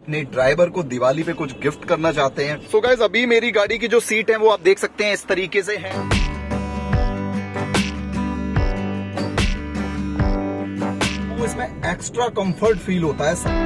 अपने ड्राइवर को दिवाली पे कुछ गिफ्ट करना चाहते हैं। सो गाइस, अभी मेरी गाड़ी की जो सीट है वो आप देख सकते हैं इस तरीके से है। वो इसमें एक्स्ट्रा कंफर्ट फील होता है।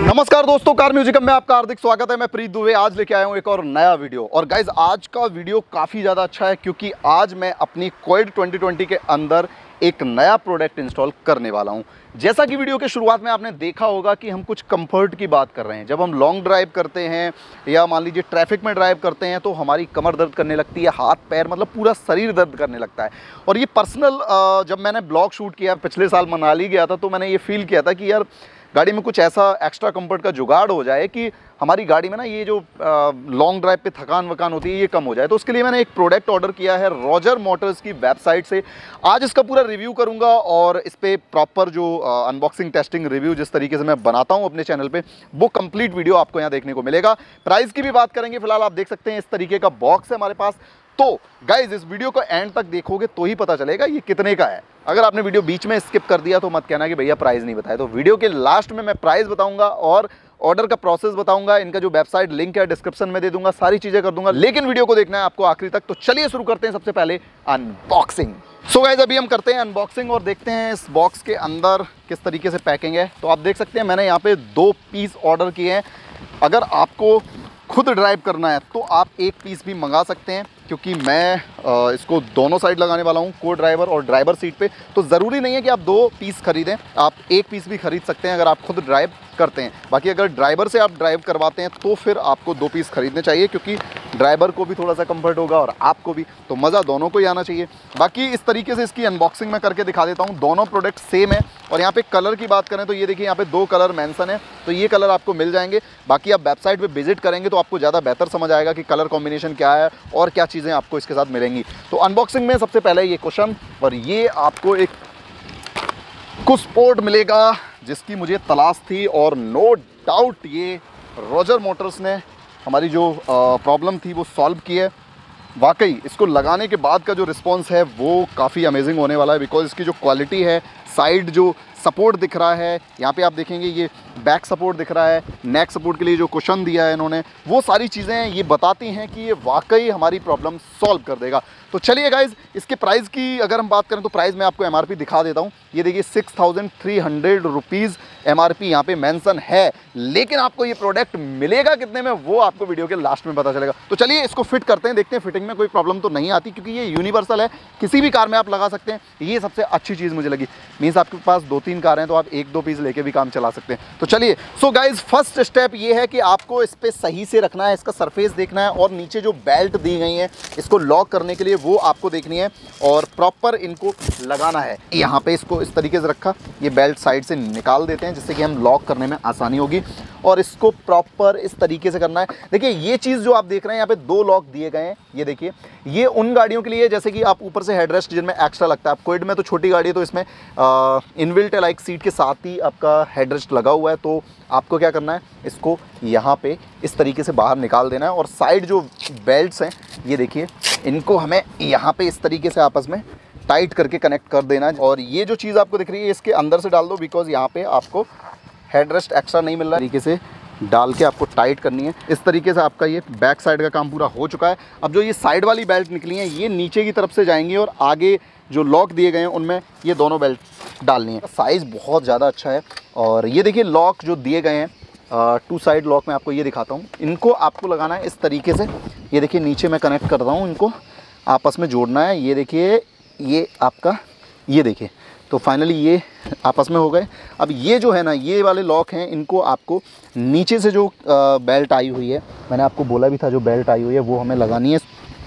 नमस्कार दोस्तों, कार म्यूजिक में आपका हार्दिक स्वागत है। मैं प्रीत दुबे आज लेके आया हूँ एक और नया वीडियो। और गाइज आज का वीडियो काफ़ी ज़्यादा अच्छा है क्योंकि आज मैं अपनी क्विड 2020 के अंदर एक नया प्रोडक्ट इंस्टॉल करने वाला हूँ। जैसा कि वीडियो के शुरुआत में आपने देखा होगा कि हम कुछ कंफर्ट की बात कर रहे हैं। जब हम लॉन्ग ड्राइव करते हैं या मान लीजिए ट्रैफिक में ड्राइव करते हैं तो हमारी कमर दर्द करने लगती है, हाथ पैर मतलब पूरा शरीर दर्द करने लगता है। और ये पर्सनल जब मैंने ब्लॉग शूट किया पिछले साल मनाली गया था तो मैंने ये फील किया था कि यार गाड़ी में कुछ ऐसा एक्स्ट्रा कंफर्ट का जुगाड़ हो जाए कि हमारी गाड़ी में ना ये जो लॉन्ग ड्राइव पे थकान वकान होती है ये कम हो जाए। तो उसके लिए मैंने एक प्रोडक्ट ऑर्डर किया है रोजर मोटर्स की वेबसाइट से। आज इसका पूरा रिव्यू करूंगा और इस पर प्रॉपर जो अनबॉक्सिंग टेस्टिंग रिव्यू जिस तरीके से मैं बनाता हूं अपने चैनल पे वो कंप्लीट वीडियो आपको यहाँ देखने को मिलेगा। प्राइस की भी बात करेंगे। फिलहाल आप देख सकते हैं इस तरीके का बॉक्स है हमारे पास। तो गाइज इस वीडियो को एंड तक देखोगे तो ही पता चलेगा ये कितने का है। अगर आपने वीडियो बीच में स्किप कर दिया तो मत कहना कि भैया प्राइस नहीं बताया। तो वीडियो के लास्ट में मैं प्राइस बताऊंगा और ऑर्डर का प्रोसेस बताऊंगा। इनका जो वेबसाइट लिंक है डिस्क्रिप्शन में दे दूंगा, सारी चीजें कर दूंगा। लेकिन वीडियो को देखना है आपको आखिरी तक। तो चलिए शुरू करते हैं सबसे पहले अनबॉक्सिंग। सो गाइज अभी हम करते हैं अनबॉक्सिंग और देखते हैं इस बॉक्स के अंदर किस तरीके से पैकिंग है। तो आप देख सकते हैं मैंने यहाँ पे 2 पीस ऑर्डर किए हैं। अगर आपको खुद ड्राइव करना है तो आप 1 पीस भी मंगा सकते हैं क्योंकि मैं इसको दोनों साइड लगाने वाला हूँ, को ड्राइवर और ड्राइवर सीट पे। तो ज़रूरी नहीं है कि आप 2 पीस खरीदें, आप 1 पीस भी खरीद सकते हैं अगर आप खुद ड्राइव करते हैं। बाकी अगर ड्राइवर से आप ड्राइव करवाते हैं तो फिर आपको 2 पीस खरीदने चाहिए क्योंकि ड्राइवर को भी थोड़ा सा कंफर्ट होगा और आपको भी, तो मज़ा दोनों को ही आना चाहिए। बाकी इस तरीके से इसकी अनबॉक्सिंग मैं करके दिखा देता हूँ। दोनों प्रोडक्ट सेम है। और यहाँ पे कलर की बात करें तो ये देखिए यहाँ पे 2 कलर मेंशन है, तो ये कलर आपको मिल जाएंगे। बाकी आप वेबसाइट पे विजिट करेंगे तो आपको ज़्यादा बेहतर समझ आएगा कि कलर कॉम्बिनेशन क्या है और क्या चीज़ें आपको इसके साथ मिलेंगी। तो अनबॉक्सिंग में सबसे पहले ये कुशन और ये आपको एक कुछ स्पोर्ट मिलेगा जिसकी मुझे तलाश थी। और नो डाउट ये रोजर मोटर्स ने हमारी जो प्रॉब्लम थी वो सॉल्व की है। वाकई इसको लगाने के बाद का जो रिस्पॉन्स है वो काफ़ी अमेजिंग होने वाला है बिकॉज इसकी जो क्वालिटी है, साइड जो सपोर्ट दिख रहा है, यहाँ पे आप देखेंगे ये बैक सपोर्ट दिख रहा है, नेक सपोर्ट के लिए जो कुशन दिया है इन्होंने, वो सारी चीज़ें ये बताती हैं कि ये वाकई हमारी प्रॉब्लम सॉल्व कर देगा। तो चलिए गाइज इसके प्राइस की अगर हम बात करें तो प्राइस मैं आपको MRP दिखा देता हूँ। ये देखिए 6300 रुपीज़ MRP यहाँ पे मेंशन है। लेकिन आपको ये प्रोडक्ट मिलेगा कितने में वो आपको वीडियो के लास्ट में पता चलेगा। तो चलिए इसको फिट करते हैं, देखते हैं फिटिंग में कोई प्रॉब्लम तो नहीं आती क्योंकि ये यूनिवर्सल है, किसी भी कार में आप लगा सकते हैं। ये सबसे अच्छी चीज़ मुझे लगी। मीन्स आपके पास 2-3 कार हैं तो आप 1-2 पीस लेके भी काम चला सकते हैं। तो चलिए सो गाइज फर्स्ट स्टेप ये है कि आपको इस पर सही से रखना है, इसका सरफेस देखना है और नीचे जो बेल्ट दी गई है इसको लॉक करने के लिए वो आपको देखनी है और प्रॉपर इनको लगाना है। यहाँ पे इसको इस तरीके से रखा, ये बेल्ट साइड से निकाल देते हैं जिससे कि हम लॉक करने में आसानी होगी और इसको प्रॉपर इस तरीके से करना है। देखिए ये चीज़ जो आप देख रहे हैं यहाँ पे 2 लॉक दिए गए हैं। ये देखिए ये उन गाड़ियों के लिए जैसे कि आप ऊपर से हेडरेस्ट जिनमें एक्स्ट्रा लगता है। आप क्विड में तो छोटी गाड़ी है तो इसमें इनबिल्ट लाइक सीट के साथ ही आपका हेडरेस्ट लगा हुआ है। तो आपको क्या करना है, इसको यहाँ पे इस तरीके से बाहर निकाल देना है और साइड जो बेल्ट्स हैं ये देखिए इनको हमें यहाँ पे इस तरीके से आपस में टाइट करके कनेक्ट कर देना है। और ये जो चीज़ आपको दिख रही है इसके अंदर से डाल दो बिकॉज यहाँ पे आपको हेडरेस्ट एक्स्ट्रा नहीं मिल रहा है। तरीके से डाल के आपको टाइट करनी है। इस तरीके से आपका ये बैक साइड का काम पूरा हो चुका है। अब जो ये साइड वाली बेल्ट निकली हैं ये नीचे की तरफ से जाएंगी और आगे जो लॉक दिए गए हैं उनमें ये दोनों बेल्ट डालनी है। साइज़ बहुत ज़्यादा अच्छा है। और ये देखिए लॉक जो दिए गए हैं 2 साइड लॉक मैं आपको ये दिखाता हूँ। इनको आपको लगाना है इस तरीके से। ये देखिए नीचे मैं कनेक्ट कर रहा हूँ, इनको आपस में जोड़ना है। ये देखिए ये आपका, ये देखिए तो फाइनली ये आपस में हो गए। अब ये जो है ना ये वाले लॉक हैं इनको आपको नीचे से जो बेल्ट आई हुई है, मैंने आपको बोला भी था जो बेल्ट आई हुई है वो हमें लगानी है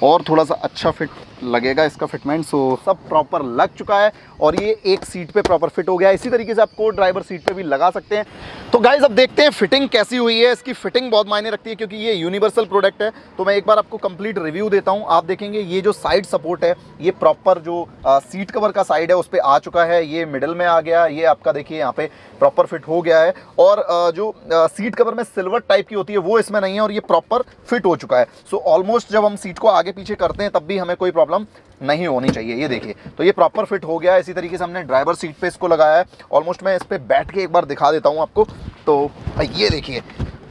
और थोड़ा सा अच्छा फिट लगेगा इसका फिटमेंट। सो सब प्रॉपर लग चुका है और ये एक सीट पे प्रॉपर फिट हो गया है। इसी तरीके से आप को ड्राइवर सीट पे भी लगा सकते हैं। तो गाइज अब देखते हैं फिटिंग कैसी हुई है। इसकी फिटिंग बहुत मायने रखती है क्योंकि ये यूनिवर्सल प्रोडक्ट है। तो मैं एक बार आपको कंप्लीट रिव्यू देता हूँ। आप देखेंगे ये जो साइड सपोर्ट है ये प्रॉपर जो सीट कवर का साइड है उस पर आ चुका है। ये मिडल में आ गया, ये आपका देखिए यहाँ पे प्रॉपर फिट हो गया है। और जो सीट कवर में सिल्वर टाइप की होती है वो इसमें नहीं है और ये प्रॉपर फिट हो चुका है। सो ऑलमोस्ट जब हम सीट को आगे पीछे करते हैं तब भी हमें कोई प्रॉब्लम प्रॉब्लम नहीं होनी चाहिए। ये देखिए, तो ये प्रॉपर फिट हो गया है। इसी तरीके से हमने ड्राइवर सीट पे इसको लगाया है। ऑलमोस्ट मैं इस पर बैठ के एक बार दिखा देता हूँ आपको। तो ये देखिए,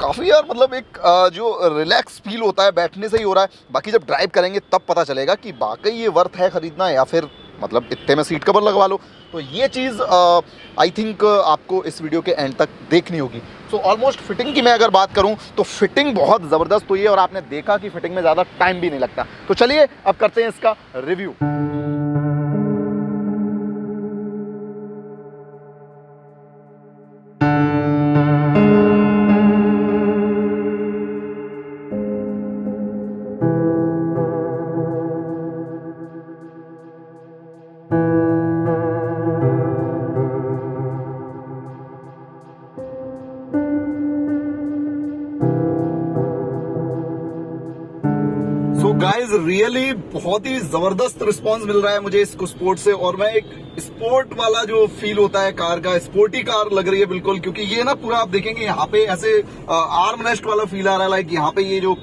काफ़ी यार मतलब एक जो रिलैक्स फील होता है बैठने से ही हो रहा है। बाकी जब ड्राइव करेंगे तब पता चलेगा कि वाकई ये वर्थ है ख़रीदना, या फिर मतलब इतने में सीट कवर लगवा लो। तो ये चीज़ आई थिंक आपको इस वीडियो के एंड तक देखनी होगी। सो ऑलमोस्ट फिटिंग की मैं अगर बात करूं तो फिटिंग बहुत ज़बरदस्त हुई है, और आपने देखा कि फिटिंग में ज़्यादा टाइम भी नहीं लगता। तो चलिए अब करते हैं इसका रिव्यू। सो गाइज रियली बहुत ही जबरदस्त रिस्पांस मिल रहा है मुझे इसको स्पोर्ट से, और मैं एक स्पोर्ट वाला जो फील होता है कार का, स्पोर्टी कार लग रही है बिल्कुल। क्योंकि ये ना पूरा आप देखेंगे यहाँ पे ऐसे आर्म रेस्ट वाला फील आ रहा है। लाइक यहाँ पे ये जो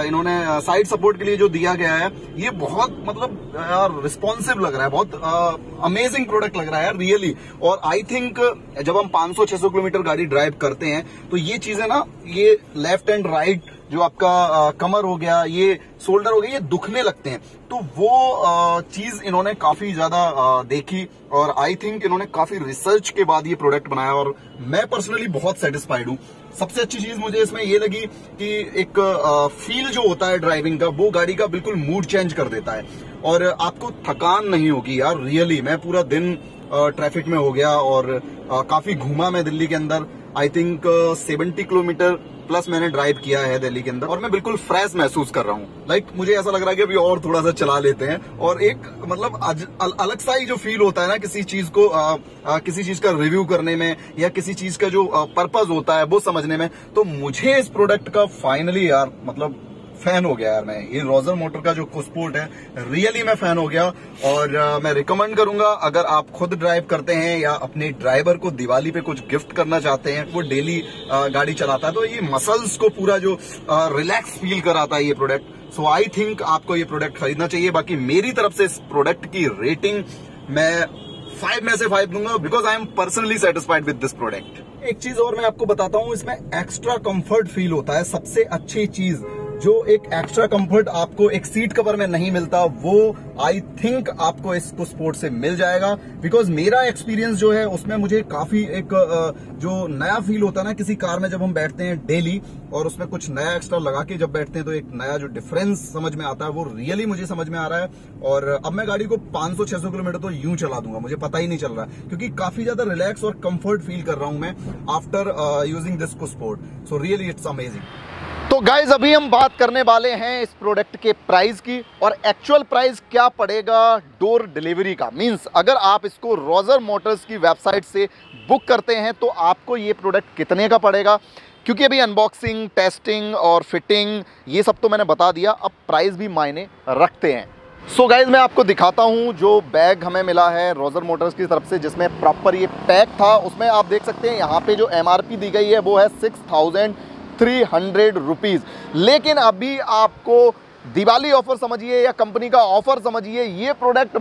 इन्होंने साइड सपोर्ट के लिए जो दिया गया है, ये बहुत मतलब यार रिस्पॉन्सिव लग रहा है, बहुत अमेजिंग प्रोडक्ट लग रहा है रियली। और आई थिंक जब हम 500-600 किलोमीटर गाड़ी ड्राइव करते हैं तो ये चीजें ना, ये लेफ्ट एंड राइट जो आपका कमर हो गया, ये शोल्डर हो गया, ये दुखने लगते हैं। तो वो चीज इन्होंने काफी ज्यादा देखी, और आई थिंक इन्होंने काफी रिसर्च के बाद ये प्रोडक्ट बनाया, और मैं पर्सनली बहुत सेटिस्फाइड हूँ। सबसे अच्छी चीज मुझे इसमें ये लगी कि एक फील जो होता है ड्राइविंग का, वो गाड़ी का बिल्कुल मूड चेंज कर देता है, और आपको थकान नहीं होगी यार रियली। मैं पूरा दिन ट्रैफिक में हो गया, और काफी घूमा मैं दिल्ली के अंदर। आई थिंक 70 किलोमीटर प्लस मैंने ड्राइव किया है दिल्ली के अंदर, और मैं बिल्कुल फ्रेश महसूस कर रहा हूँ। लाइक मुझे ऐसा लग रहा है कि अभी और थोड़ा सा चला लेते हैं, और एक मतलब अलग सा ही जो फील होता है ना किसी चीज को किसी चीज का रिव्यू करने में, या किसी चीज का जो पर्पज होता है वो समझने में। तो मुझे इस प्रोडक्ट का फाइनली यार मतलब फैन हो गया यार मैं। ये रोजर मोटर का जो स्पोर्ट है, रियली मैं फैन हो गया, और मैं रिकमेंड करूंगा अगर आप खुद ड्राइव करते हैं या अपने ड्राइवर को दिवाली पे कुछ गिफ्ट करना चाहते हैं, वो डेली गाड़ी चलाता है, तो ये मसल्स को पूरा जो रिलैक्स फील कराता है ये प्रोडक्ट। सो आई थिंक आपको ये प्रोडक्ट खरीदना चाहिए। बाकी मेरी तरफ से इस प्रोडक्ट की रेटिंग मैं 5 में से 5 दूंगा, because I am personally satisfied with this product. एक चीज और मैं आपको बताता हूं, इसमें एक्स्ट्रा कंफर्ट फील होता है। सबसे अच्छी चीज जो एक एक्स्ट्रा कंफर्ट आपको एक सीट कवर में नहीं मिलता, वो आई थिंक आपको इसको स्पोर्ट से मिल जाएगा। बिकॉज मेरा एक्सपीरियंस जो है उसमें मुझे काफी एक जो नया फील होता है ना किसी कार में जब हम बैठते हैं डेली, और उसमें कुछ नया एक्स्ट्रा लगा के जब बैठते हैं, तो एक नया जो डिफरेंस समझ में आता है, वो रियली मुझे समझ में आ रहा है। और अब मैं गाड़ी को 500-600 किलोमीटर तो यूं चला दूंगा, मुझे पता ही नहीं चल रहा, क्योंकि काफी ज्यादा रिलैक्स और कंफर्ट फील कर रहा हूं मैं after using this sport. So really it's amazing. तो गाइज अभी हम बात करने वाले हैं इस प्रोडक्ट के प्राइस की, और एक्चुअल प्राइस क्या पड़ेगा डोर डिलीवरी का। मींस अगर आप इसको रोजर मोटर्स की वेबसाइट से बुक करते हैं तो आपको ये प्रोडक्ट कितने का पड़ेगा, क्योंकि अभी अनबॉक्सिंग, टेस्टिंग और फिटिंग ये सब तो मैंने बता दिया, अब प्राइस भी मायने रखते हैं। सो गाइज मैं आपको दिखाता हूँ जो बैग हमें मिला है रोजर मोटर्स की तरफ से, जिसमें प्रॉपर ये पैक था। उसमें आप देख सकते हैं यहाँ पे जो MRP दी गई है वो है 6300 रुपीज़। लेकिन अभी आपको दिवाली ऑफर समझिए या कंपनी का ऑफर समझिए, ये प्रोडक्ट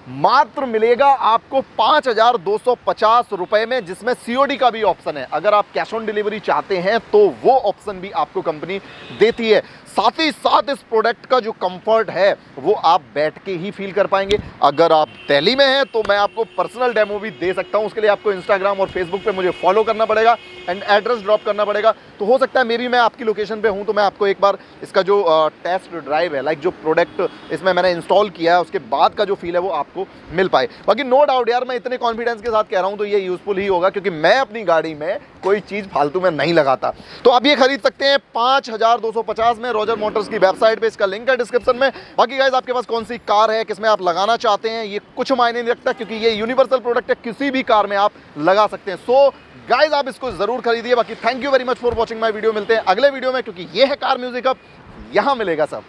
मात्र मिलेगा आपको 5250 रुपए में, जिसमें COD का भी ऑप्शन है। अगर आप कैश ऑन डिलीवरी चाहते हैं तो वो ऑप्शन भी आपको कंपनी देती है। साथ ही साथ इस प्रोडक्ट का जो कंफर्ट है वो आप बैठ के ही फील कर पाएंगे। अगर आप दिल्ली में हैं तो मैं आपको पर्सनल डेमो भी दे सकता हूं। उसके लिए आपको इंस्टाग्राम और फेसबुक पे मुझे फॉलो करना पड़ेगा एंड एड्रेस ड्रॉप करना पड़ेगा। तो हो सकता है मैं आपकी लोकेशन पे हूं तो मैं आपको एक बार इसका जो टेस्ट ड्राइव है, लाइक जो प्रोडक्ट इसमें मैंने इंस्टॉल किया है उसके बाद का जो फील है वो आपको मिल पाए। बाकी नो डाउट यार, मैं इतने कॉन्फिडेंस के साथ कह रहा हूं तो ये यूजफुल ही होगा, क्योंकि मैं अपनी गाड़ी में कोई चीज़ फालतू में नहीं लगाता। तो आप ये खरीद सकते हैं 5250 में रोजर मोटर्स की वेबसाइट पे, इसका लिंक है डिस्क्रिप्शन में। बाकी गाइज आपके पास कौन सी कार है, किसमें आप लगाना चाहते हैं, ये कुछ मायने नहीं रखता, क्योंकि ये यूनिवर्सल प्रोडक्ट है, किसी भी कार में आप लगा सकते हैं। सो गाइज आप इसको जरूर खरीदिए। बाकी thank you very much for watching my video. मिलते हैं अगले वीडियो में, क्योंकि ये है कार म्यूजिक हब, यहां मिलेगा सब।